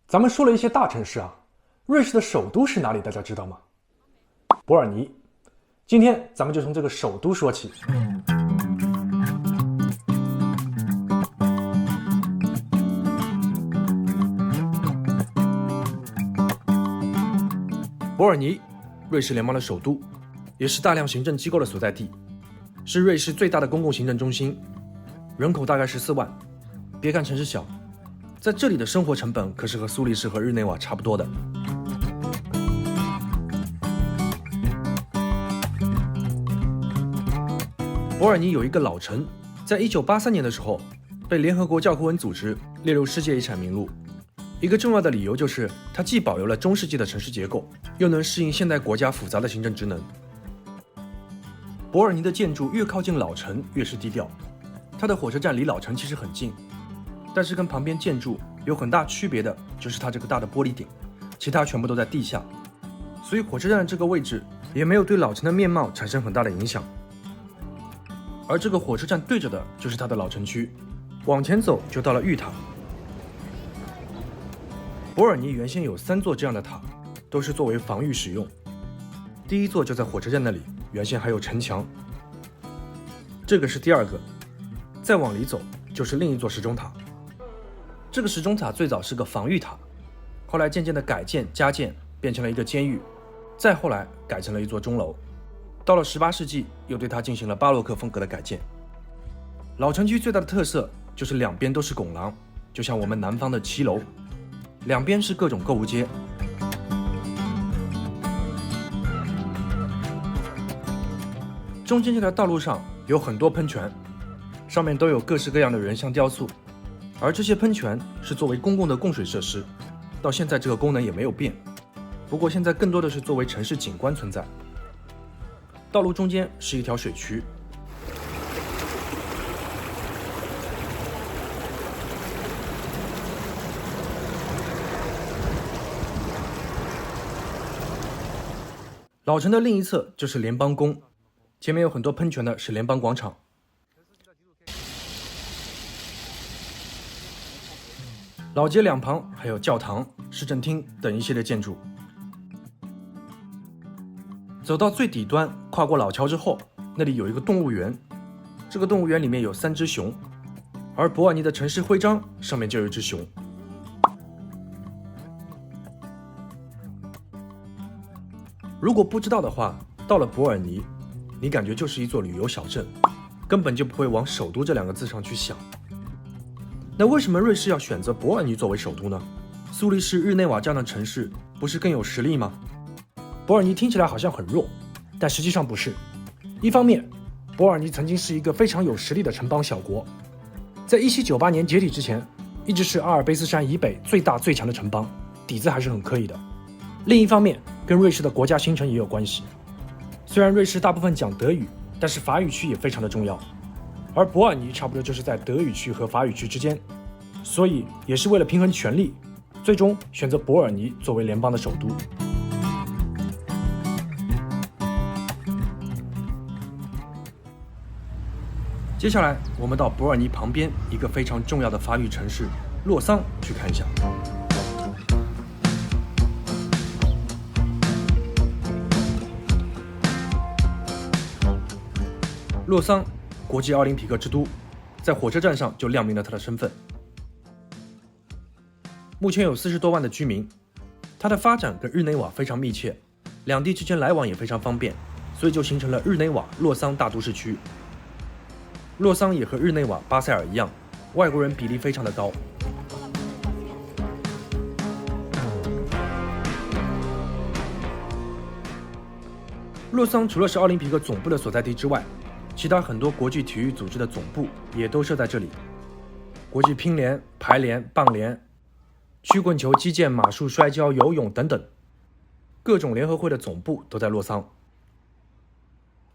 咱们说了一些大城市啊，瑞士的首都是哪里？大家知道吗？伯尔尼。今天咱们就从这个首都说起。伯尔尼，瑞士联邦的首都，也是大量行政机构的所在地，是瑞士最大的公共行政中心，人口大概14万。别看城市小，在这里的生活成本可是和苏黎世和日内瓦差不多的。伯尔尼有一个老城，在1983年的时候被联合国教科文组织列入世界遗产名录。一个重要的理由就是它既保留了中世纪的城市结构，又能适应现代国家复杂的行政职能。伯尔尼的建筑越靠近老城越是低调，它的火车站离老城其实很近，但是跟旁边建筑有很大区别的就是它这个大的玻璃顶，其他全部都在地下，所以火车站的这个位置也没有对老城的面貌产生很大的影响。而这个火车站对着的就是它的老城区，往前走就到了玉塔。伯尔尼原先有3座这样的塔，都是作为防御使用。第一座就在火车站那里，原先还有城墙。这个是第2个，再往里走就是另一座时钟塔。这个时钟塔最早是个防御塔，后来渐渐的改建加建，变成了一个监狱，再后来改成了一座钟楼。到了18世纪，又对它进行了巴洛克风格的改建。老城区最大的特色就是两边都是拱廊，就像我们南方的骑楼，两边是各种购物街。中间这条道路上有很多喷泉，上面都有各式各样的人像雕塑，而这些喷泉是作为公共的供水设施，到现在这个功能也没有变，不过现在更多的是作为城市景观存在。道路中间是一条水渠，老城的另一侧就是联邦宫，前面有很多喷泉的是联邦广场。老街两旁还有教堂、市政厅等一系列建筑。走到最底端，跨过老桥之后，那里有一个动物园，这个动物园里面有3只熊，而伯尔尼的城市徽章上面就有一只熊。如果不知道的话，到了伯尔尼，你感觉就是一座旅游小镇，根本就不会往首都这2个字上去想。那为什么瑞士要选择伯尔尼作为首都呢？苏黎世、日内瓦这样的城市不是更有实力吗？伯尔尼听起来好像很弱，但实际上不是。一方面，伯尔尼曾经是一个非常有实力的城邦小国，在1798年解体之前，一直是阿尔卑斯山以北最大最强的城邦，底子还是很可以的。另一方面，跟瑞士的国家形成也有关系。虽然瑞士大部分讲德语，但是法语区也非常的重要，而伯尔尼差不多就是在德语区和法语区之间，所以也是为了平衡权力，最终选择伯尔尼作为联邦的首都。接下来我们到伯尔尼旁边一个非常重要的法语城市洛桑去看一下。洛桑，国际奥林匹克之都，在火车站上就亮明了它的身份。目前有40多万的居民，它的发展跟日内瓦非常密切，两地之间来往也非常方便，所以就形成了日内瓦洛桑大都市区。洛桑也和日内瓦、巴塞尔一样，外国人比例非常的高。洛桑除了是奥林匹克总部的所在地之外，其他很多国际体育组织的总部也都设在这里，国际乒联、排联、棒联、曲棍球、击剑、马术、摔跤、游泳等等，各种联合会的总部都在洛桑。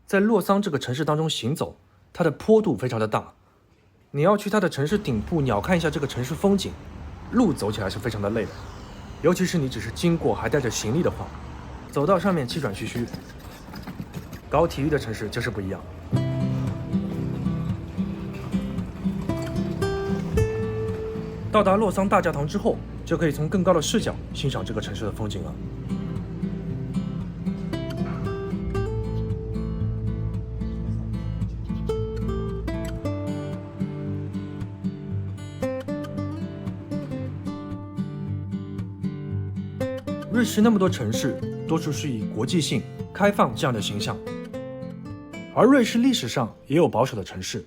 在洛桑这个城市当中行走，它的坡度非常的大，你要去它的城市顶部鸟瞰一下这个城市风景，路走起来是非常的累的，尤其是你只是经过还带着行李的话，走到上面气喘吁吁。搞体育的城市就是不一样。到达洛桑大教堂之后，就可以从更高的视角欣赏这个城市的风景了。瑞士那么多城市，多数是以国际性、开放这样的形象，而瑞士历史上也有保守的城市。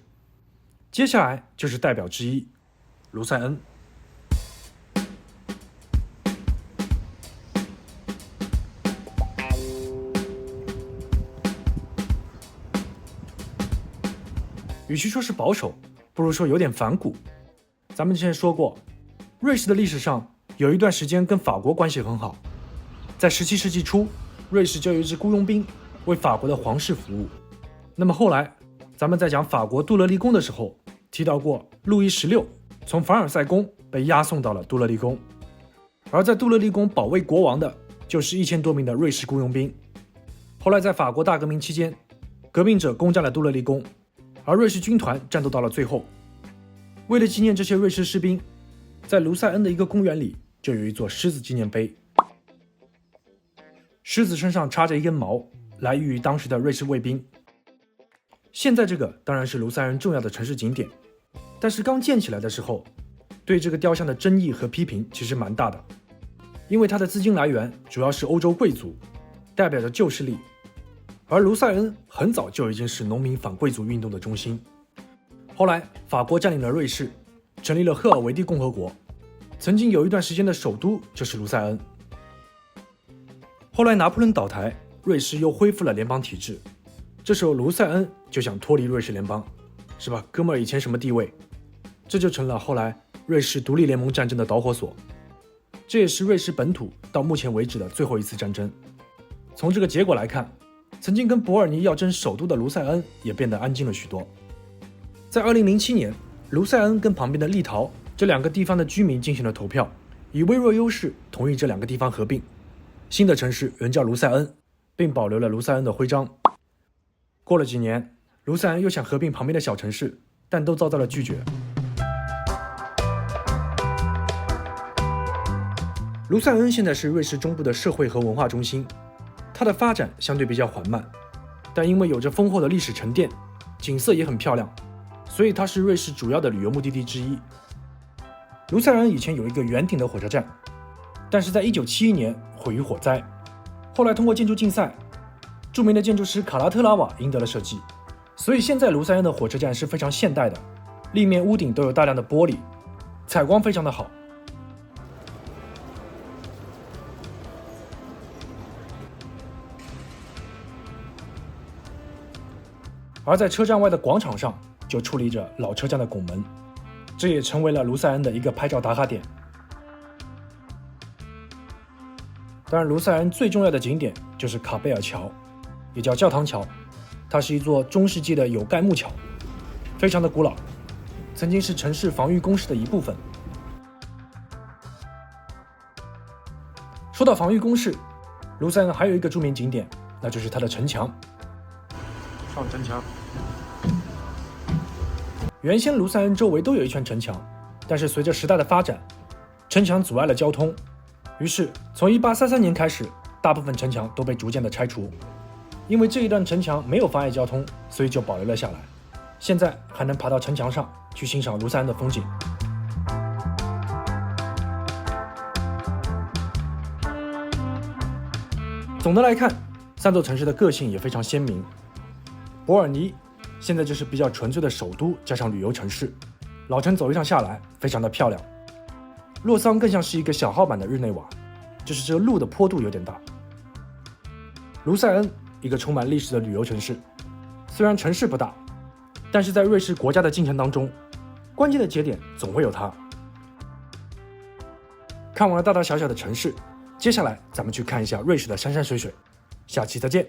接下来就是代表之一，卢塞恩。与其说是保守，不如说有点反骨。咱们之前说过，瑞士的历史上有一段时间跟法国关系很好。在17世纪初，瑞士就有一支雇佣兵为法国的皇室服务。那么后来，咱们在讲法国杜勒利宫的时候，提到过路易16从凡尔赛宫被押送到了杜勒利宫，而在杜勒利宫保卫国王的就是1000多名的瑞士雇佣兵。后来在法国大革命期间，革命者攻占了杜勒利宫，而瑞士军团战斗到了最后。为了纪念这些瑞士士兵，在卢塞恩的一个公园里就有一座狮子纪念碑。狮子身上插着一根毛，来寓于当时的瑞士卫兵。现在这个当然是卢塞恩重要的城市景点，但是刚建起来的时候，对这个雕像的争议和批评其实蛮大的，因为它的资金来源主要是欧洲贵族，代表着旧势力，而卢塞恩很早就已经是农民反贵族运动的中心。后来法国占领了瑞士，成立了赫尔维蒂共和国，曾经有一段时间的首都就是卢塞恩。后来拿破仑倒台，瑞士又恢复了联邦体制，这时候卢塞恩就想脱离瑞士联邦，是吧？哥们儿以前什么地位？这就成了后来瑞士独立联盟战争的导火索，这也是瑞士本土到目前为止的最后一次战争。从这个结果来看，曾经跟伯尔尼要争首都的卢塞恩也变得安静了许多。在2007年，卢塞恩跟旁边的立陶这两个地方的居民进行了投票，以微弱优势同意这两个地方合并，新的城市仍叫卢塞恩，并保留了卢塞恩的徽章。过了几年，卢塞恩又想合并旁边的小城市，但都遭到了拒绝。卢塞恩现在是瑞士中部的社会和文化中心，它的发展相对比较缓慢，但因为有着丰厚的历史沉淀，景色也很漂亮，所以它是瑞士主要的旅游目的地之一。卢塞恩以前有一个圆顶的火车站，但是在1971年毁于火灾，后来通过建筑竞赛，著名的建筑师卡拉特拉瓦赢得了设计，所以现在卢塞恩的火车站是非常现代的，立面屋顶都有大量的玻璃，采光非常的好。而在车站外的广场上就矗立着老车站的拱门，这也成为了卢塞恩的一个拍照打卡点。当然，卢塞恩最重要的景点就是卡贝尔桥，也叫教堂桥，它是一座中世纪的有盖木桥，非常的古老，曾经是城市防御工事的一部分。说到防御工事，卢塞恩还有一个著名景点，那就是它的城墙。上城墙。原先卢塞恩周围都有一圈城墙，但是随着时代的发展，城墙阻碍了交通，于是从1833年开始，大部分城墙都被逐渐的拆除。因为这一段城墙没有妨碍交通，所以就保留了下来。现在还能爬到城墙上去欣赏卢塞恩的风景。总的来看，三座城市的个性也非常鲜明。伯尔尼现在就是比较纯粹的首都加上旅游城市，老城走一趟下来非常的漂亮。洛桑更像是一个小号版的日内瓦，就是这个路的坡度有点大。卢塞恩一个充满历史的旅游城市，虽然城市不大，但是在瑞士国家的进程当中，关键的节点总会有它。看完了大大小小的城市，接下来咱们去看一下瑞士的山山水水。下期再见。